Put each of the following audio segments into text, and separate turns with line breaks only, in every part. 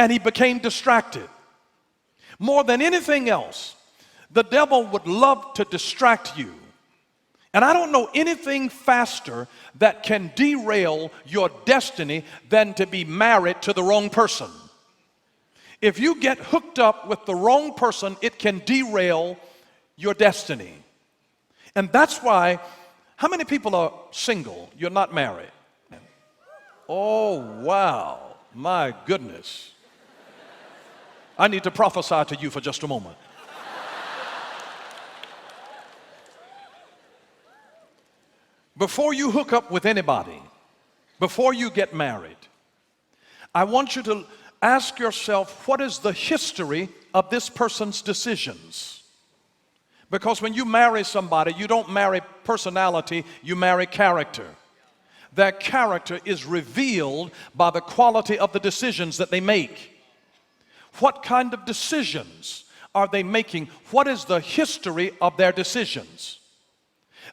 and he became distracted. More than anything else, the devil would love to distract you. And I don't know anything faster that can derail your destiny than to be married to the wrong person. If you get hooked up with the wrong person, it can derail your destiny. And that's why, how many people are single? You're not married. Oh, wow. My goodness. I need to prophesy to you for just a moment. Before you hook up with anybody, before you get married, I want you to ask yourself, what is the history of this person's decisions? Because when you marry somebody, you don't marry personality, you marry character. Their character is revealed by the quality of the decisions that they make. What kind of decisions are they making? What is the history of their decisions?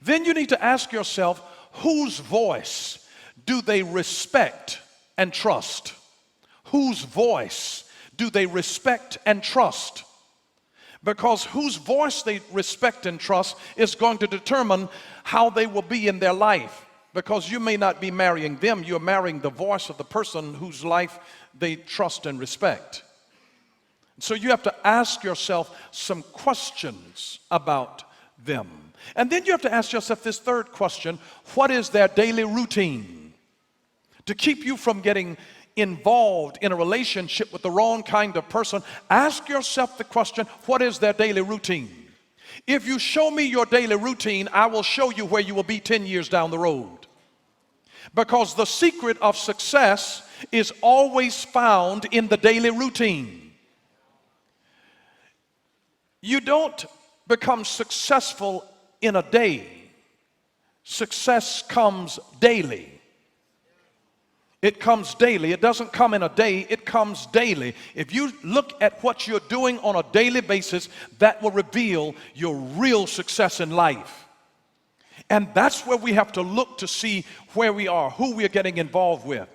Then you need to ask yourself, whose voice do they respect and trust? Whose voice do they respect and trust? Because whose voice they respect and trust is going to determine how they will be in their life. Because you may not be marrying them, you're marrying the voice of the person whose life they trust and respect. So you have to ask yourself some questions about them. And then you have to ask yourself this third question: what is their daily routine? To keep you from getting involved in a relationship with the wrong kind of person, ask yourself the question, what is their daily routine? If you show me your daily routine, I will show you where you will be 10 years down the road. Because the secret of success is always found in the daily routine. You don't become successful in a day. Success comes daily. It comes daily. It doesn't come in a day, it comes daily. If you look at what you're doing on a daily basis, that will reveal your real success in life. And that's where we have to look to see where we are, who we are getting involved with.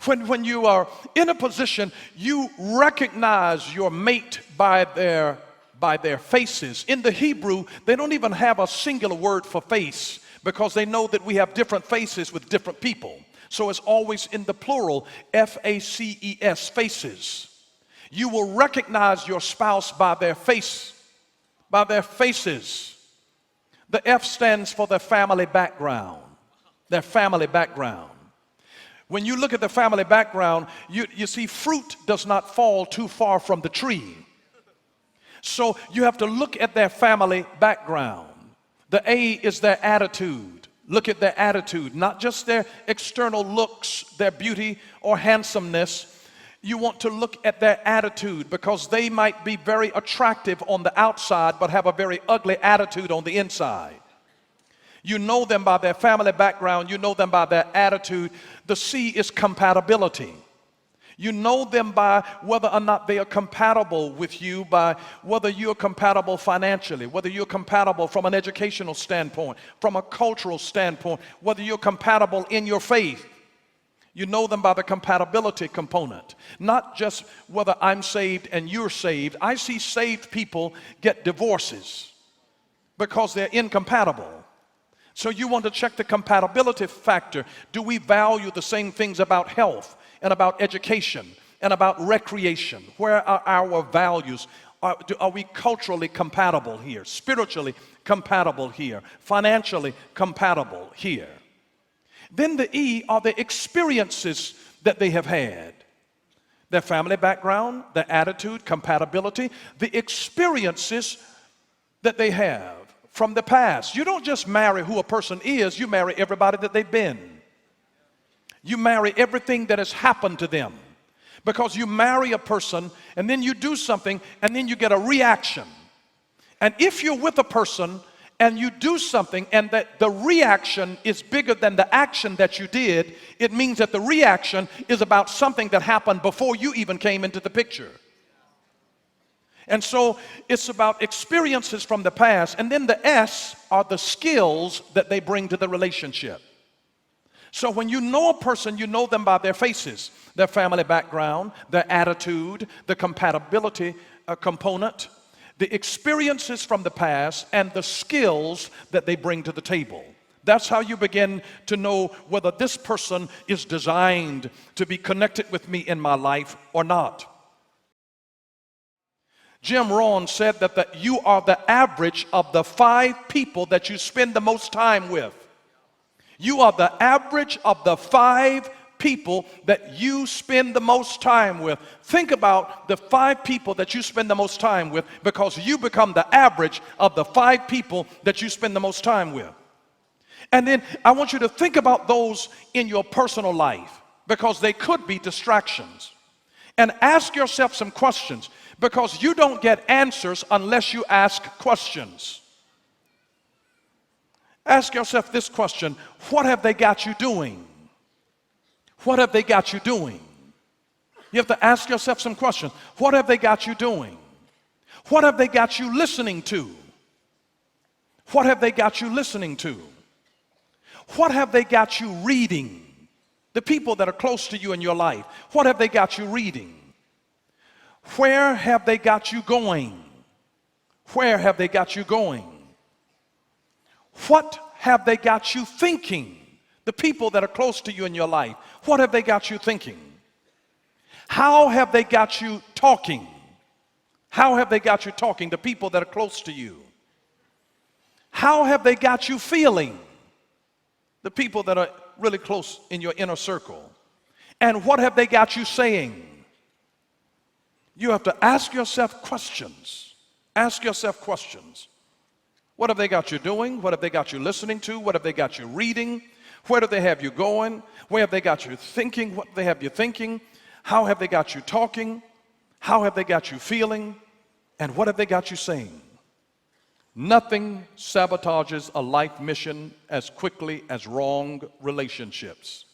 When you are in a position, you recognize your mate by their faces. In the Hebrew, they don't even have a singular word for face because they know that we have different faces with different people. So it's always in the plural, F-A-C-E-S, faces. You will recognize your spouse by their face, by their faces. The F stands for their family background, their family background. When you look at the family background, you see fruit does not fall too far from the tree. So you have to look at their family background. The A is their attitude. Look at their attitude, not just their external looks, their beauty or handsomeness. You want to look at their attitude because they might be very attractive on the outside but have a very ugly attitude on the inside. You know them by their family background. You know them by their attitude. The C is compatibility. You know them by whether or not they are compatible with you, by whether you're compatible financially, whether you're compatible from an educational standpoint, from a cultural standpoint, whether you're compatible in your faith. You know them by the compatibility component, not just whether I'm saved and you're saved. I see saved people get divorces because they're incompatible. So you want to check the compatibility factor. Do we value the same things about health and about education and about recreation? Where are our values? Are we culturally compatible here? Spiritually compatible here? Financially compatible here? Then the E are the experiences that they have had. Their family background, their attitude, compatibility, the experiences that they have from the past. You don't just marry who a person is, you marry everybody that they've been. You marry everything that has happened to them. Because you marry a person and then you do something and then you get a reaction. And if you're with a person and you do something and that the reaction is bigger than the action that you did, it means that the reaction is about something that happened before you even came into the picture. And so it's about experiences from the past. And then the S are the skills that they bring to the relationship. So when you know a person, you know them by their faces. their family background, their attitude, the compatibility component, the experiences from the past, and the skills that they bring to the table. That's how you begin to know whether this person is designed to be connected with me in my life or not. Jim Rohn said that you are the average of the 5 people that you spend the most time with. You are the average of the 5 people that you spend the most time with. Think about the 5 people that you spend the most time with, because you become the average of the 5 people that you spend the most time with. And then I want you to think about those in your personal life, because they could be distractions. And ask yourself some questions, because you don't get answers unless you ask questions. Ask yourself this question: what have they got you doing? What have they got you doing? You have to ask yourself some questions. What have they got you doing? What have they got you listening to? What have they got you listening to? What have they got you reading? The people that are close to you in your life, what have they got you reading? Where have they got you going? Where have they got you going? What have they got you thinking? The people that are close to you in your life, what have they got you thinking? How have they got you talking? How have they got you talking? The people that are close to you. How have they got you feeling? The people that are really close in your inner circle. And what have they got you saying? You have to ask yourself questions. Ask yourself questions. What have they got you doing? What have they got you listening to? What have they got you reading? Where do they have you going? Where have they got you thinking? What do they have you thinking? How have they got you talking? How have they got you feeling? And what have they got you saying? Nothing sabotages a life mission as quickly as wrong relationships.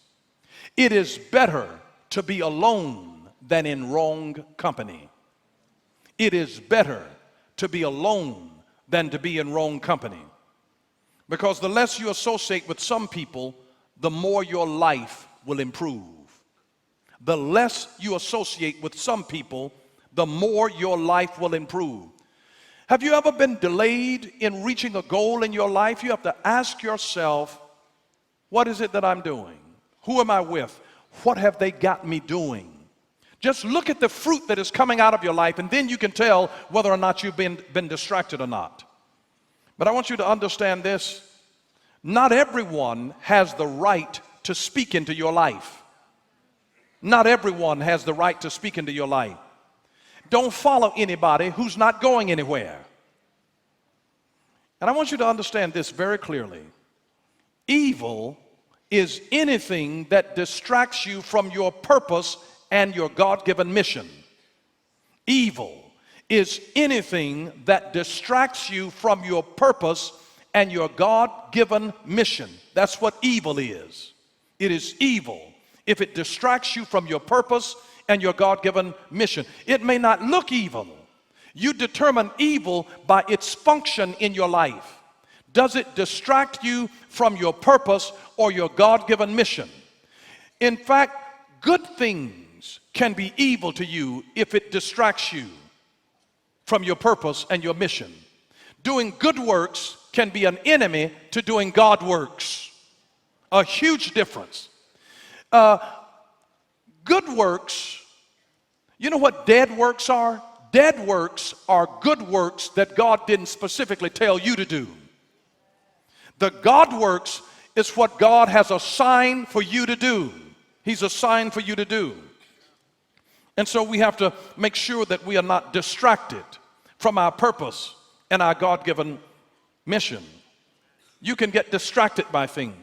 It is better to be alone than in wrong company. It is better to be alone than to be in wrong company. Because the less you associate with some people, the more your life will improve. The less you associate with some people, the more your life will improve. Have you ever been delayed in reaching a goal in your life? You have to ask yourself, what is it that I'm doing? Who am I with? What have they got me doing? Just look at the fruit that is coming out of your life, and then you can tell whether or not you've been distracted or not. But I want you to understand this. Not everyone has the right to speak into your life. Not everyone has the right to speak into your life. Don't follow anybody who's not going anywhere. And I want you to understand this very clearly. Evil is anything that distracts you from your purpose and your God-given mission. Evil is anything that distracts you from your purpose and your God-given mission. That's what evil is. It is evil if it distracts you from your purpose and your God-given mission. It may not look evil. You determine evil by its function in your life. Does it distract you from your purpose or your God-given mission? In fact, good things can be evil to you if it distracts you from your purpose and your mission. Doing good works can be an enemy to doing God works. A huge difference. Good works, you know what dead works are? Dead works are good works that God didn't specifically tell you to do. The God works is what God has assigned for you to do. He's assigned for you to do. And so we have to make sure that we are not distracted from our purpose and our God-given mission. You can get distracted by things.